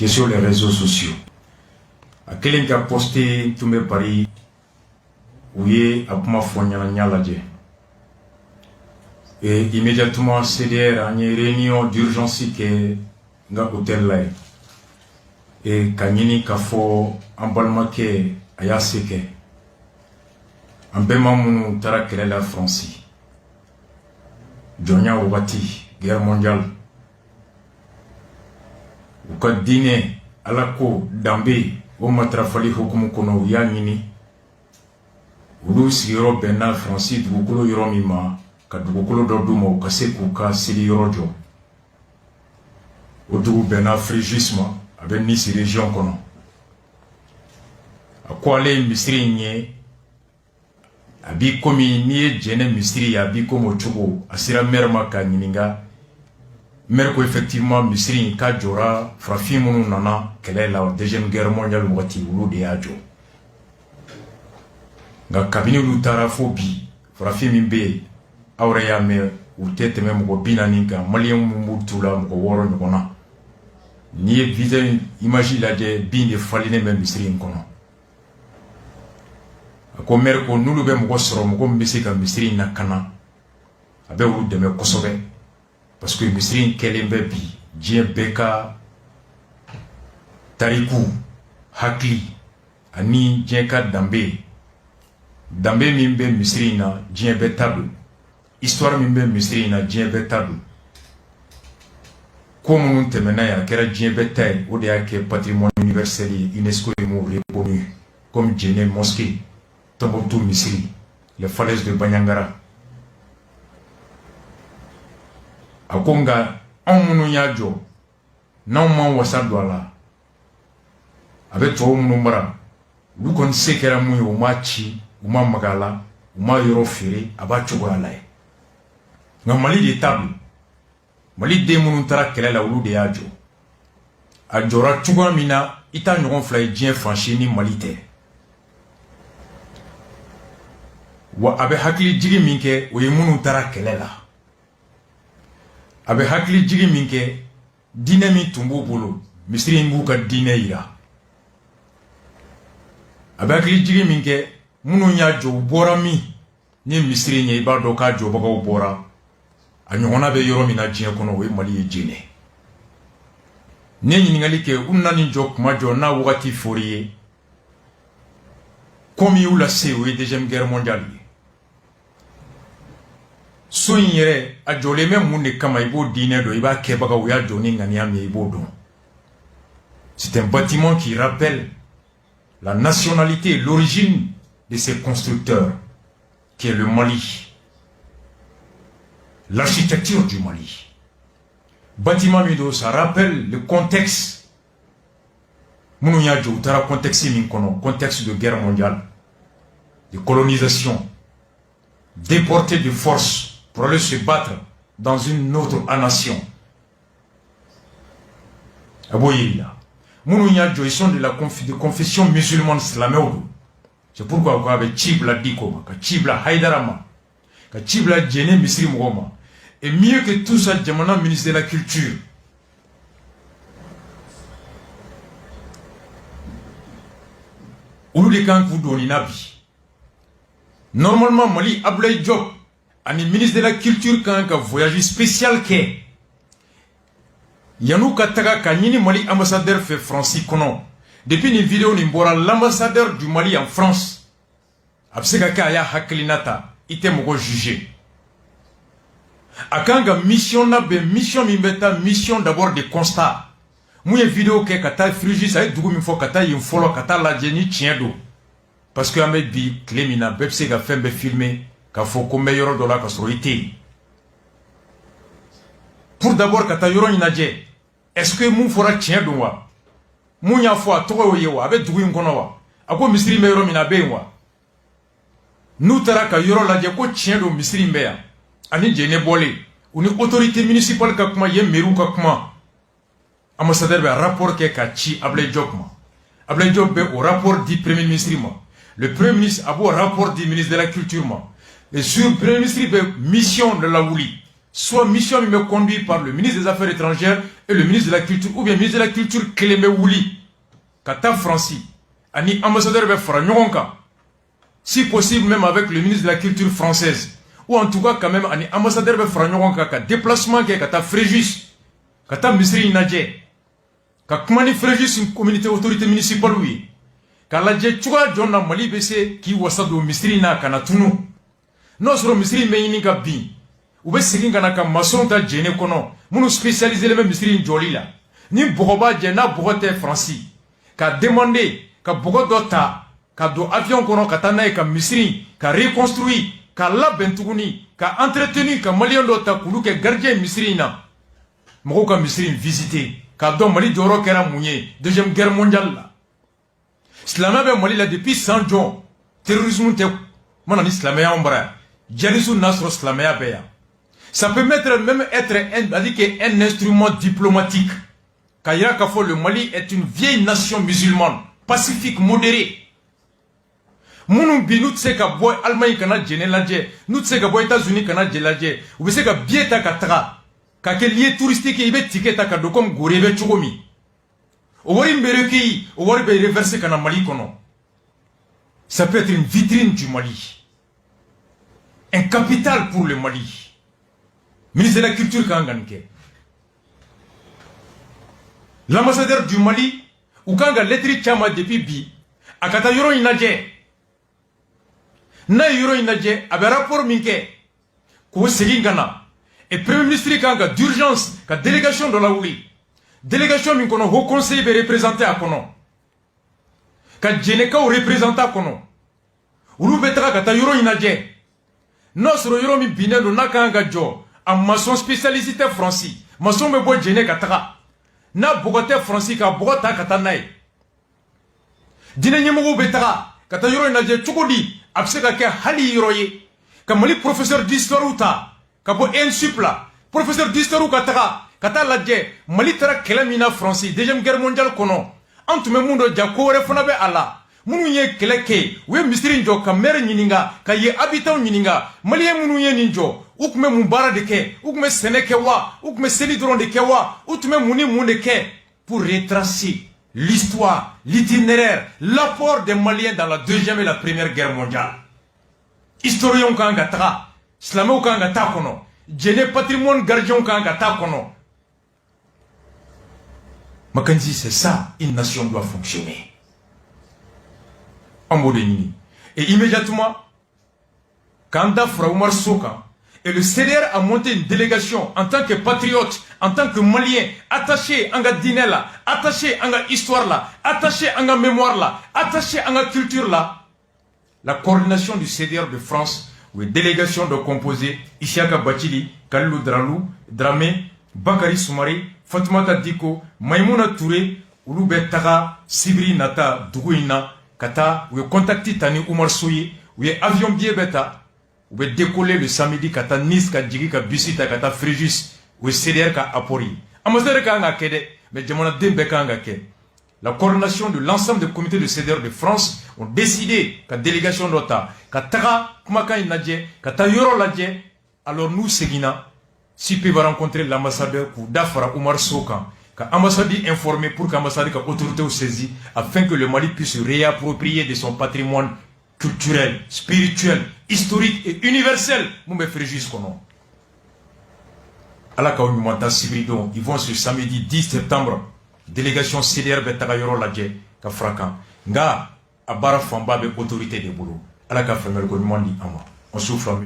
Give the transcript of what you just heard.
que sur les réseaux sociaux. À quelqu'un qui a posté tous mes paris, oui, à ma et immédiatement CDR a une réunion d'urgence qui est dans l'hôtel là. Et Kanyini Kafo Ambalmake Ayaseke Ambemamou Tarakele la France. Jonia Wati, guerre mondiale. Ou ka dîner à la co d'Ambé, au matrafali Hokumukono Yanini. Ulu sigiro Bena France, Dugukolo Yoromima, Kadugukolo Dodumo, Kasekuka, Sili Yorojo. Odu Bena Frigisme, avec Nice région Kono. A quoi les Misri abi komi ni jene Misri abi komo chugo asira merma ka nyininga merko effectivement Misri ka jora frafimunu nana kele la deuxième guerre mondiale wati ulu de ajo nga kabini ulu tarafobi frafimi be awre ya me utete me mo binaninga malien mu tula mo woro nyona ni vide imagine la de bine faline me Misri kono ko merko nulu be mko soro mko mbisi ka Misri na kana abe ulu deme kosobe parce que Misri kelembe bi dien beka tariku hakli ani dien ka dambe mimbe Misri na dien be table histoire mimbe Misri na dien be table comme nous temena ya kera dien be tay o de ake patrimoine universel UNESCO est reconnu comme djene mosquée Tombouctou Misri, les falaises de Banyangara. Akonga, on yajo, non man wasadwala. Avec toi, mon nombra, vous connaissez que la mouille au machi, ou ma magala, ou ma yorofiri, abachogalai. Non, mali de table, mali de monuntara qu'elle a ou de yajo. Adjora chugamina, ita n'auront fly bien franchi ni malite. Wa abe hakili jigi minke o yemunu tara kelela abe hakili jigi minke dine mi tumbu bulu Misri mbu ka dine ira abe hakili jigi minke munu nya jo bora mi ni Misri nye iba do ka jo baga bora anyona be yoro mina jine kono we mali jine ne nyingali ke unna ni jo kuma jo na wakati foriye komi ula se we deuxième guerre mondiale so yere a jole me mun de kama ibo dine do iba kebaga uya doni ngani ami ibo don. C'est un bâtiment qui rappelle la nationalité et l'origine de ses constructeurs qui est le Mali, l'architecture du Mali. Bâtiment mido ça rappelle le contexte munu ya jo tara contexte min kono contexte de guerre mondiale, de colonisation, déportés de force pour aller se battre dans une autre nation. Aboyilla. Mounouya ils sont de confession musulmane slaméoudou. C'est pourquoi vous avez Chibla Dikoma, Chibla Haïdarama, Chibla Djene Misri Mwoma. Et mieux que tout ça, Djamana, ministre de la Culture. Oulu de Kankou Doninabi. Normalement, Mali Ablaï Diop, ani ministre de la Culture, quand un voyage spécial qu'est. Yanou Kataga Kanyini Mali ambassadeur fait Francis Konon. Depuis une vidéo, Nimbora, l'ambassadeur du Mali en France. Abseka Kaya Haklinata, ite moko jugé. Akanga mission nabe, mission mimbeta, mission d'abord de constat. Mouye vidéo ke kata frigis, aïe dougou mifo kata yinfolo kata la djeni tiendo. Parce que Ahmed Bi, Clémina, Bepse ga fembe filmé, ka foko meilleur de la kastroité. Pour d'abord kata yoron inadje, est-ce que moun fora tiendo wa? Moun ya fo a togo yewa, avec dougou yinkono wa. Ako misri meilleur minabe wa. Nous taraka yoron la dje ko tiendo misri mbea. Ani djene bolé. Ou ni autorité municipale kakuma ye meru kakuma. Ambassadeur be rapport ke kachi Ablaye Diop ma. Ablaye Diop be au rapport du premier ministre ma. Le premier ministre a beau rapport du ministre de la Culture ma. Et sur le premier ministre be mission de la Wouli. soit mission me conduit par le ministre des Affaires étrangères et le ministre de la Culture, ou bien ministre de la Culture Clémé Wouli, Kata Franci, ani ambassadeur be fara ɲɔgɔn kan, si possible même avec le ministre de la Culture française, ou en tout cas quand même ani ambassadeur be fara ɲɔgɔn kan ka déplacement kɛ Kata Fréjus, Kata misiri najɛ, ka kuma ni Fréjus communauté autorité municipale ye, ka lajɛ cogoya jɔn na Mali bɛ se k'i wasa don misiri na kana tunu, n'o sɔrɔ misiri bɛ ɲini ka bin, u bɛ segin ka na ka maçon ta jɛnɛ kɔnɔ minnu spécialisé bɛ misiri in jɔli la, ni bɔgɔ b'a jɛ n'a bɔgɔ tɛ Faransi, ka demander ka bɔgɔ dɔ ta ka don avion kɔnɔ ka taa n'a ye ka misiri ka reconstruire ka labɛn tuguni ka entretenir ka maliyɛn dɔ ta k'olu kɛ gardien misiri in na, mɔgɔw ka misiri in visiter k'a dɔn Mali jɔyɔrɔ kɛra mun ye deuxième guerre mondiale la. Silamɛya bɛ Mali la depuis san jɔn, terrorisme tɛ mana ni silamɛya anw bara yan, djihadisme n'a sɔrɔ silamɛya bɛ yan. Ça peut même être un instrument diplomatique. Kaya Kafo, le Mali est une vieille nation musulmane, pacifique, modérée. Mounou bi nous tse ka boy Allemagne kana djene ladje, nous tse ka boy États-Unis kana djeladje, ou bese ka bieta ka tra, ka ke lieu touristique ibe ticket ka do comme gorebe chogomi. O wari mbereki, o wari be reverser kana Mali kono. Ça peut être une vitrine du Mali. Un capital pour le Mali. Ministre de la Culture Kanganke. L'ambassadeur du Mali, ou Kanga lettre Chama depuis Bi, a kata yoro inaje. Na yoro inaje, a rapport minke, ko segingana. Et Premier ministre Kanga d'urgence, ka délégation de la Ouli. Délégation minkono, haut conseil be représenté à Kono. Ka djeneka ou représenté à Kono. Ulu betra kata yoro inaje. Nos yoro mi bine no nakanga jo. En maçon spécialisé français, maçon me boit djene katara. Na bogote français ka bogota katanaï. Dine nyemoko betara, kata yoro inaje chukodi, abseka ke hali yoroye. Kamali professeur d'histoire uta, kabo en supla, professeur d'histoire katara, kata ladje, mali tara kelamina français, deuxième guerre mondiale kono. Antume mundo jakore fonabe ala. Munu ye keleke, we misiri njo ka mere nyininga, ka ye habitant nyininga, maliye munu ye ninjo, ukume mumbara de ke, ukume seneke wa, ukume selidron de ke wa, ukume muni mune ke, pour retracer l'histoire, l'itinéraire, l'apport des Maliens dans la deuxième et la première guerre mondiale. Historien kanga tra, slamé kanga ta kono, djene patrimoine gardien kanga ta kono. Makanzi, c'est ça, une nation doit fonctionner. En mode nini. Et immédiatement, Kanda Fraoumar Soka et le CDR a monté une délégation en tant que patriote, en tant que malien, attaché à la dinella, attaché à la histoire là, attaché à la mémoire là, attaché à la culture là. La coordination du CDR de France, ou délégation de composés, Isiaka Bachili, Kalilou Dralou, Dramé, Bakari Soumari, Fatoumata Diko, Maïmouna Touré, Ouloube Taga, Sibri Nata, Dougouina, Kata, ou contacté Tani Oumar Souye, ou avion billet bêta, ou décoller le samedi Kata Nice, Kadjigi, Kabusita, Kata Fréjus, ou CDR Ka Apori. Ambassadeur Kanga Kede, mais Djamona Dembe Kanga Kede. La coordination de l'ensemble des comités de CDR de France ont décidé que la délégation d'Ota, Katara, Kumaka Inadje, Kata Yoro Ladje, alors nous, Seguina, si peut va rencontrer l'ambassadeur Koudafara Oumar Sokan, l'ambassade informé pour que l'ambassade et l'autorité saisie afin que le Mali puisse se réapproprier de son patrimoine culturel, spirituel, historique et universel. Moumbe Fréjus Kono. Allah Kaoumouanta Sibridon, ils vont ce samedi 10 septembre. Délégation CDR Betagayoro Ladje, Kafrakan. Nga, Abara Famba, autorité de Boulot. Allah Kaframer Goumandi Ama. On souffre.